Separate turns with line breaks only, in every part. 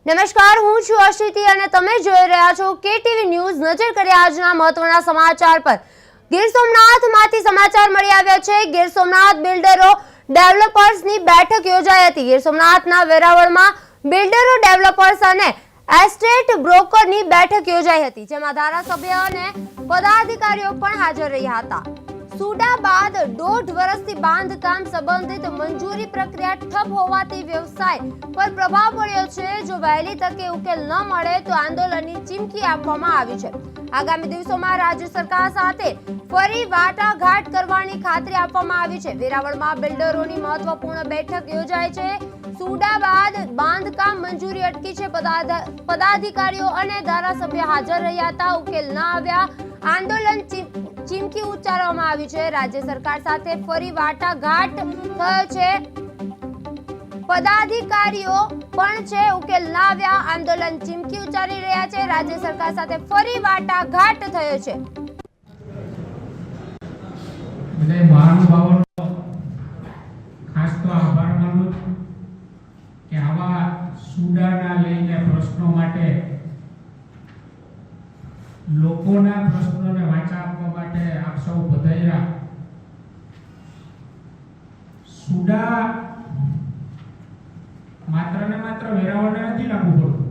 નમસ્કાર, હું છું અશિતિ અને તમે જોઈ રહ્યા છો કેટીવી ન્યૂઝ। નજર કરીએ આજના મહત્વના સમાચાર પર। ગીર સોમનાથમાંથી સમાચાર મળી આવ્યા છે। ગીર સોમનાથ બિલ્ડરો ડેવલપર્સની બેઠક યોજાઈ હતી। ગીર સોમનાથના વેરાવળમાં બિલ્ડરો ડેવલપર્સ અને એસ્ટેટ બ્રોકરની બેઠક યોજાઈ હતી, જેમાં ધારાસભ્ય અને પદાધિકારીઓ પણ હાજર રહ્યા હતા। સુડા બાદ 1.5 વર્ષથી બાંધકામ સંબંધિત મંજૂરી પ્રક્રિયા ઠપ હોવાથી વ્યવસાય પર પ્રભાવ પડ્યો છે। જો વહેલી તકે ઉકેલ ન મળે તો આંદોલનની ચીમકી આપવામાં આવી છે। આગામી દિવસોમાં રાજ્ય સરકાર સાથે ફરી વાટાઘાટ કરવાની ખાતરી આપવામાં આવી છે। વેરાવળમાં બિલ્ડરોની મહત્વપૂર્ણ બેઠક યોજાઈ છે। સુડા બાદ બાંધકામ મંજૂરી અટકી છે। પદાધિકારીઓ અને ધારાસભ્ય હાજર રહ્યા હતા। ઉકેલ ન આવ્યા, આંદોલન ચીમકી ઉચ્ચારવામાં આવી છે। રાજ્ય સરકાર સાથે ફરી વાટાઘાટ થયો છે। પદાધિકારીઓ પણ છે, ઉકેલ ન આવ્યા, આંદોલન ચીમકી ઉચ્ચારી રહ્યા છે। રાજ્ય સરકાર સાથે ફરી વાટાઘાટ થયો છે।
ખાસ તો આભાર માનું કે આવા સુડાના લઈને પ્રશ્નો માટે લોકોના પ્રશ્નોને વાચા આપવા માટે આપ સૌ પધાર્યા। સુડા માત્ર ને માત્ર વેરાવળને નથી લાગુ પડતું,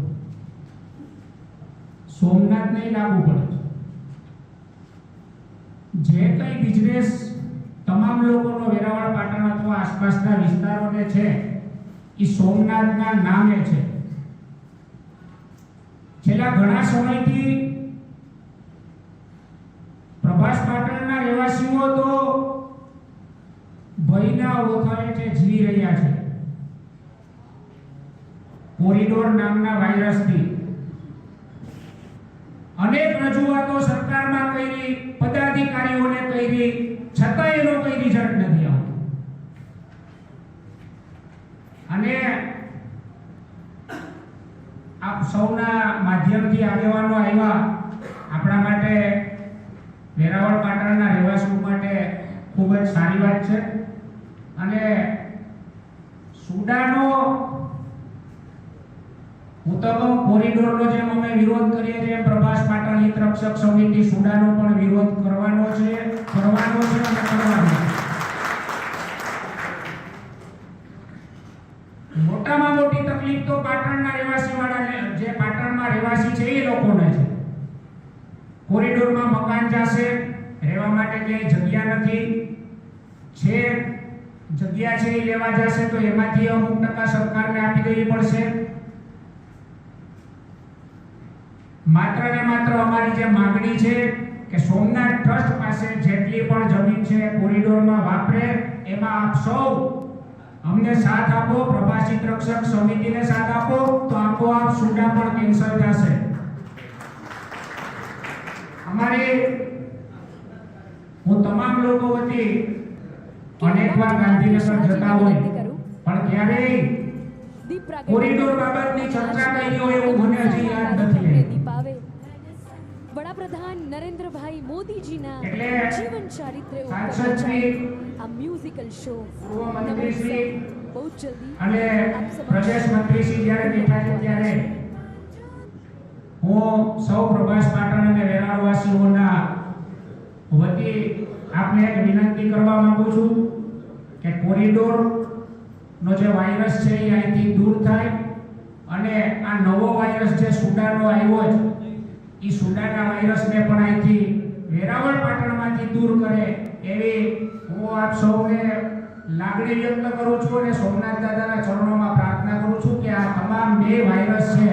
સોમનાથને લાગુ પડે છે। જે કઈ બિઝનેસ તમામ લોકોનો વેરાવળ પાટણ અથવા આસપાસના વિસ્તારોને છે એ સોમનાથના નામે છે। છેલ્લા ઘણા સમયથી પ્રભાસ પાટણના રહેવાસીઓ તો ભયના ઓથારે જીવી રહ્યા છે। કોરિડોર નામના વાયરસથી અનેક રજૂઆતો સરકારમાં કરી, પદાધિકારીઓને કરી, છતાં એનો કોઈ રિઝલ્ટ નથી આવતો। અને આપ સૌના માધ્યમથી આગેવાનો આવ્યા, આપણા માટે વેરાવળ પાટણના રહેવાસીઓ માટે ખૂબ જ સારી વાત છે। અને સુડાનો હું તો કોરિડોરનો જેમ અમે વિરોધ કરીએ છીએ, પ્રભાસ પાટણ હિત રક્ષક સમિતિ સુડાનો પણ વિરોધ કરવાનો છે અને કરવાનો છે। મોટામાં મોટી તકલીફ તો પાટણના રહેવાસી વાળાને, જે પાટણમાં રહેવાસી છે એ લોકોને છે। કોરિડોરમાં મકાન જશે, રહેવા માટે ક્યાંય જગ્યા નથી, છે જગ્યા છે એ લેવા જશે તો એમાંથી અમુક ટકા સરકારને આપી દેવી પડશે। માત્ર ને માત્ર અમારી જે માંગણી છે કે સોમનાથ ટ્રસ્ટ પાસે જેટલી પણ જમીન છે કોરિડોરમાં વાપરે, એમાં આપ સૌ અમને સાથ આપો, પ્રભાસિત રક્ષક સમિતિને સાથ આપો તો આપોઆપ સુડા પણ કેન્સલ થશે। અમારી હું તમામ લોકો વતી અનેકવાર ગાંધીનગર જતા હોય પણ ક્યારેય કોરિડોર બાબતની ચર્ચા કરી હોય એવું મને હજી યાદ નથી।
વડાપ્રધાન નરેન્દ્રભાઈ મોદીજીના જીવન ચારિત્ર્ય ઉપર આ મ્યુઝિકલ શો બહુ જલ્દી
અને પ્રદેશ મંત્રી શ્રી જ્યારે બેઠા છે ત્યારે હું સૌ પ્રભાસ પાટણ અને વેરાવળવાસીઓના વતી આપને એક વિનંતી કરવા માંગુ છું કે કોરિડોર નો જે વાયરસ છે એ અહીંથી દૂર થાય અને આ નવો વાયરસ જે સુડાનો આવ્યો છે એ સુડાના વાયરસને પણ અહીંથી વેરાવળ પાટણમાંથી દૂર કરે એવી હું આપ સૌને લાગણી વ્યક્ત કરું છું અને સોમનાથ દાદાના ચરણોમાં પ્રાર્થના કરું છું કે આ તમામ બે વાયરસ છે